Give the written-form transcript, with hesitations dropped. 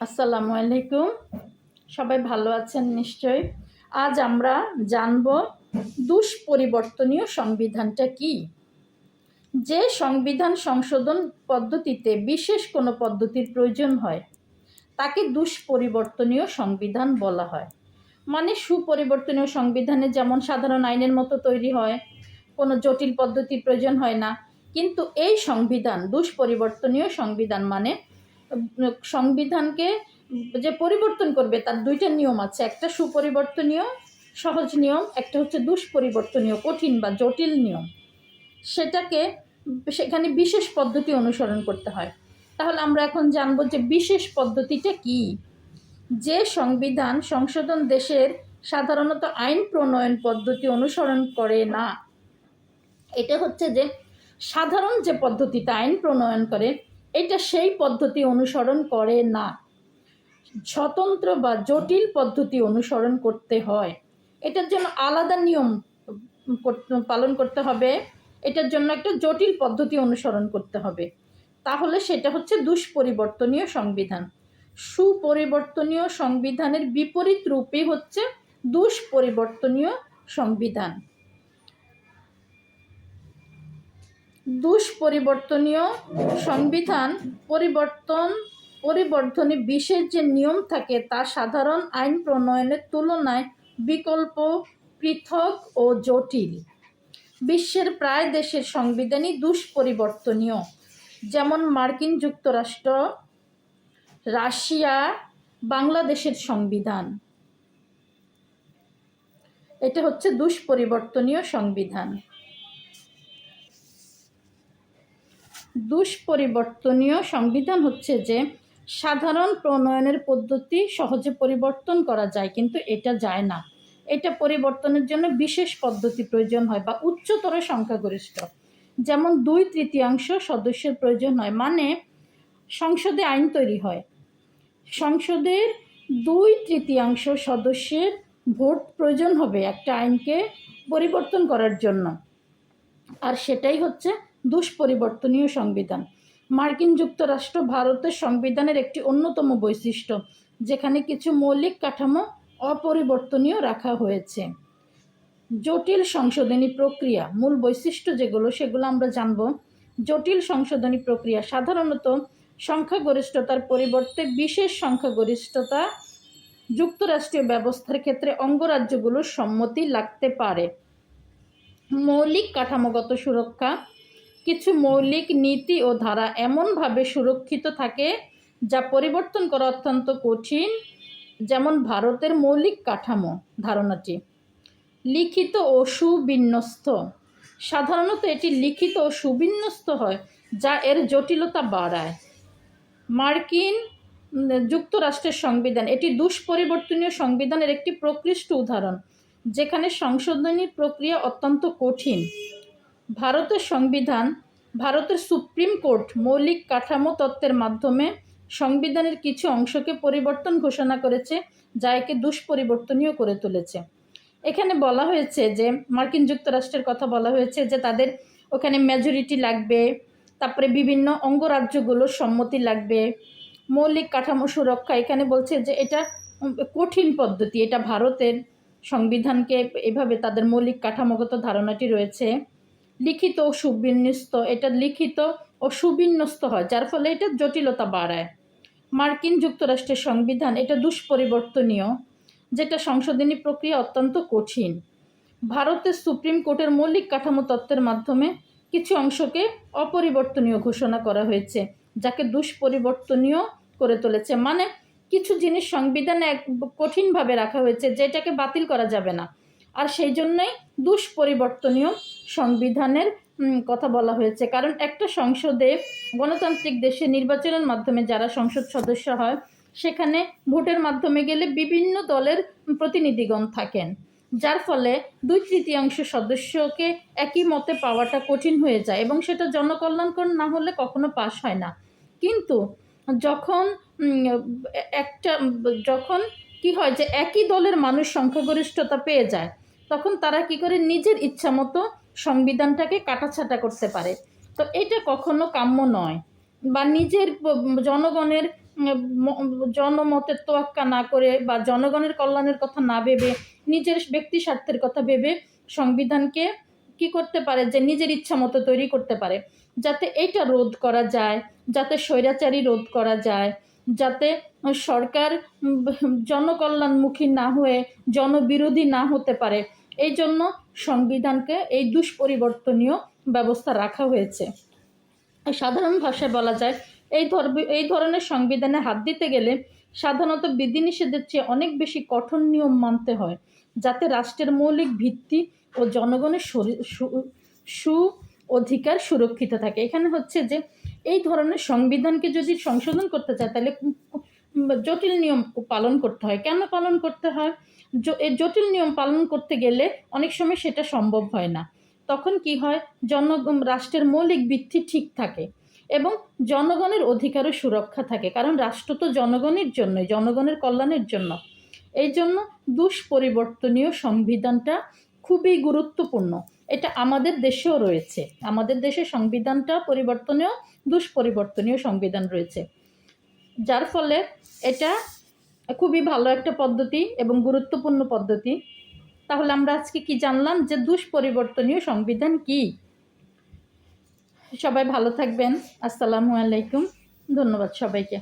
আসসালামু আলাইকুম। সবাই ভালো আছেন নিশ্চয়ই। আজ আমরা জানব দুষ্পরিবর্তনীয় সংবিধানটা কি। যে সংবিধান সংশোধন পদ্ধতিতে বিশেষ কোনো পদ্ধতির প্রয়োজন হয় তাকে দুষ্পরিবর্তনীয় সংবিধান বলা হয়। মানে সুপরিবর্তনীয় সংবিধানে যেমন সাধারণ আইনের মতো তৈরি হয়, কোনো জটিল পদ্ধতির প্রয়োজন হয় না, কিন্তু এই সংবিধান দুষ্পরিবর্তনীয় সংবিধান মানে সংবিধানকে যে পরিবর্তন করবে তার দুইটা নিয়ম আছে। একটা সুপরিবর্তনীয় সহজ নিয়ম, একটা হচ্ছে দুষ্পরিবর্তনীয় কঠিন বা জটিল নিয়ম। সেখানে বিশেষ পদ্ধতি অনুসরণ করতে হয়। তাহলে আমরা এখন জানব যে বিশেষ পদ্ধতিটা কি। যে সংবিধান সংশোধন দেশের সাধারণত আইন প্রণয়ন পদ্ধতি অনুসরণ করে না, এটা হচ্ছে যে সাধারণ যে পদ্ধতিটা আইন প্রণয়ন করে এটা সেই পদ্ধতি অনুসরণ করে না, স্বতন্ত্র বা জটিল পদ্ধতি অনুসরণ করতে হয়। এটার জন্য আলাদা নিয়ম পালন করতে হবে, এটার জন্য একটা জটিল পদ্ধতি অনুসরণ করতে হবে। তাহলে সেটা হচ্ছে দুষ্পরিবর্তনীয় সংবিধান। সুপরিবর্তনীয় সংবিধানের বিপরীত রূপই হচ্ছে দুষ্পরিবর্তনীয় সংবিধান। দুষ্পরিবর্তনীয় সংবিধান পরিবর্তনে বিশেষ যে নিয়ম থাকে তা সাধারণ আইন প্রণয়নের তুলনায় বিকল্প, পৃথক ও জটিল। বিশ্বের প্রায় দেশের সংবিধানই দুষ্পরিবর্তনীয়, যেমন মার্কিন যুক্তরাষ্ট্র, রাশিয়া, বাংলাদেশের সংবিধান। এটা হচ্ছে দুষ্পরিবর্তনীয় সংবিধান। দুষ্পরিবর্তনীয় সংবিধান হচ্ছে যে সাধারণ প্রণয়নের পদ্ধতি সহজে পরিবর্তন করা যায়, কিন্তু এটা যায় না। এটা পরিবর্তনের জন্য বিশেষ পদ্ধতি প্রয়োজন হয় বা উচ্চতর সংখ্যাগরিষ্ঠ, যেমন 2/3 সদস্যের প্রয়োজন হয়। মানে সংসদে আইন তৈরি হয়, সংসদের 2/3 সদস্যের ভোট প্রয়োজন হবে একটা আইনকে পরিবর্তন করার জন্য, আর সেটাই হচ্ছে দুষ্পরিবর্তনীয় সংবিধান। মার্কিন যুক্তরাষ্ট্র ভারতের সংবিধানের একটি অন্যতম বৈশিষ্ট্য, যেখানে কিছু মৌলিক কাঠামো অপরিবর্তনীয় রাখা হয়েছে। জটিল সংশোধনী প্রক্রিয়া, মূল বৈশিষ্ট্য সেগুলো আমরা জানব। জটিল সংশোধনী প্রক্রিয়া সাধারণত সংখ্যাগরিষ্ঠতার পরিবর্তে বিশেষ সংখ্যাগরিষ্ঠতা যুক্তরাষ্ট্রীয় ব্যবস্থার ক্ষেত্রে অঙ্গরাজ্যগুলোর সম্মতি লাগতে পারে। মৌলিক কাঠামোগত সুরক্ষা, কিছু মৌলিক নীতি ও ধারা এমনভাবে সুরক্ষিত থাকে যা পরিবর্তন করা অত্যন্ত কঠিন, যেমন ভারতের মৌলিক কাঠামো ধারণাটি। লিখিত ও সুবিন্যস্ত, সাধারণত এটি লিখিত ও সুবিন্যস্ত হয় যা এর জটিলতা বাড়ায়। মার্কিন যুক্তরাষ্ট্রের সংবিধান, এটি দুষ্পরিবর্তনীয় সংবিধানের একটি প্রকৃষ্ট উদাহরণ, যেখানে সংশোধনী প্রক্রিয়া অত্যন্ত কঠিন। ভারতের সংবিধান, ভারতের সুপ্রিম কোর্ট মৌলিক কাঠামো তত্ত্বের মাধ্যমে সংবিধানের কিছু অংশকে পরিবর্তন ঘোষণা করেছে, যা একে দুষ্পরিবর্তনীয় করে তুলেছে। এখানে বলা হয়েছে যে মার্কিন যুক্তরাষ্ট্রের কথা বলা হয়েছে যে তাদের ওখানে মেজরিটি লাগবে, তারপরে বিভিন্ন অঙ্গরাজ্যগুলোর সম্মতি লাগবে। মৌলিক কাঠামো সুরক্ষা, এখানে বলছে যে এটা কঠিন পদ্ধতি, এটা ভারতের সংবিধানকে এভাবে তাদের মৌলিক কাঠামোগত ধারণাটি রয়েছে। লিখিত ও সুবিন্যস্ত, এটা লিখিত ও সুবিন্যস্ত হয় যার ফলে এটা জটিলতা বাড়ায়। মার্কিন যুক্তরাষ্ট্রের সংবিধান, এটা দুষ্পরিবর্তনীয়, যেটা সংশোধনী প্রক্রিয়া অত্যন্ত কঠিন। ভারতের সুপ্রিম কোর্টের মৌলিক কাঠামো তত্ত্বের মাধ্যমে কিছু অংশকে অপরিবর্তনীয় ঘোষণা করা হয়েছে, যাকে দুষ্পরিবর্তনীয় করে তুলেছে। মানে কিছু জিনিস সংবিধানে কঠিনভাবে রাখা হয়েছে যেটাকে বাতিল করা যাবে না, আর সেই জন্যই দুষ্পরিবর্তনীয় সংবিধানের কথা বলা হয়েছে। কারণ একটা সংসদে, গণতান্ত্রিক দেশে নির্বাচনের মাধ্যমে যারা সংসদ সদস্য হয়, সেখানে ভোটের মাধ্যমে গেলে বিভিন্ন দলের প্রতিনিধিগণ থাকেন, যার ফলে 2/3 সদস্যকে একই মতে পাওয়াটা কঠিন হয়ে যায় এবং সেটা জনকল্যাণকর না হলে কখনো পাস হয় না। কিন্তু যখন কি হয় যে একই দলের মানুষ সংখ্যাগরিষ্ঠতা পেয়ে যায়, তখন তারা কি করে নিজের ইচ্ছা মতো সংবিধানটাকে কাটাছাটা করতে পারে। তো এটা কখনো কাম্য নয়, বা নিজের জনগণের জনমতের তোয়াক্কা না করে বা জনগণের কল্যাণের কথা না ভেবে নিজের ব্যক্তি স্বার্থের কথা ভেবে সংবিধানকে কি করতে পারে যে নিজের ইচ্ছা মতো তৈরি করতে পারে, যাতে এইটা রোধ করা যায়, যাতে স্বৈরাচারী রোধ করা যায়, যাতে সরকার জনকল্যাণমুখী না হয়ে জনবিরোধী না হতে পারে, এই জন্য সংবিধানকে এই দুষ্পরিবর্তনীয় ব্যবস্থা রাখা হয়েছে। সাধারণ ভাষায় বলা যায় এই ধরনের সংবিধানে হাত দিতে গেলে সাধারণত বিধিনিষেধের চেয়ে অনেক বেশি কঠোর নিয়ম মানতে হয়, যাতে রাষ্ট্রের মৌলিক ভিত্তি ও জনগণের সু অধিকার সুরক্ষিত থাকে। এখানে হচ্ছে যে এই ধরনের সংবিধানকে যদি সংশোধন করতে চায় তাহলে জটিল নিয়ম পালন করতে হয়। কেন পালন করতে হয়? এই জটিল নিয়ম পালন করতে গেলে অনেক সময় সেটা সম্ভব হয় না। তখন কি হয়, রাষ্ট্রের মৌলিক ভিত্তি ঠিক থাকে এবং জনগণের অধিকারও সুরক্ষা থাকে, কারণ রাষ্ট্র তো জনগণের জন্যই, জনগণের কল্যাণের জন্য। এই জন্য দুষ্পরিবর্তনীয় সংবিধানটা খুবই গুরুত্বপূর্ণ। এটা আমাদের দেশেও রয়েছে, আমাদের দেশে সংবিধানটা পরিবর্তনীয়, দুষ্পরিবর্তনীয় সংবিধান রয়েছে, যার ফলে এটা খুবই ভালো একটা পদ্ধতি এবং গুরুত্বপূর্ণ পদ্ধতি। তাহলে আমরা আজকে কি জানলাম যে দুষ্পরিবর্তনীয় সংবিধান কি। সবাই ভালো থাকবেন। আসসালামু আলাইকুম। ধন্যবাদ সবাইকে।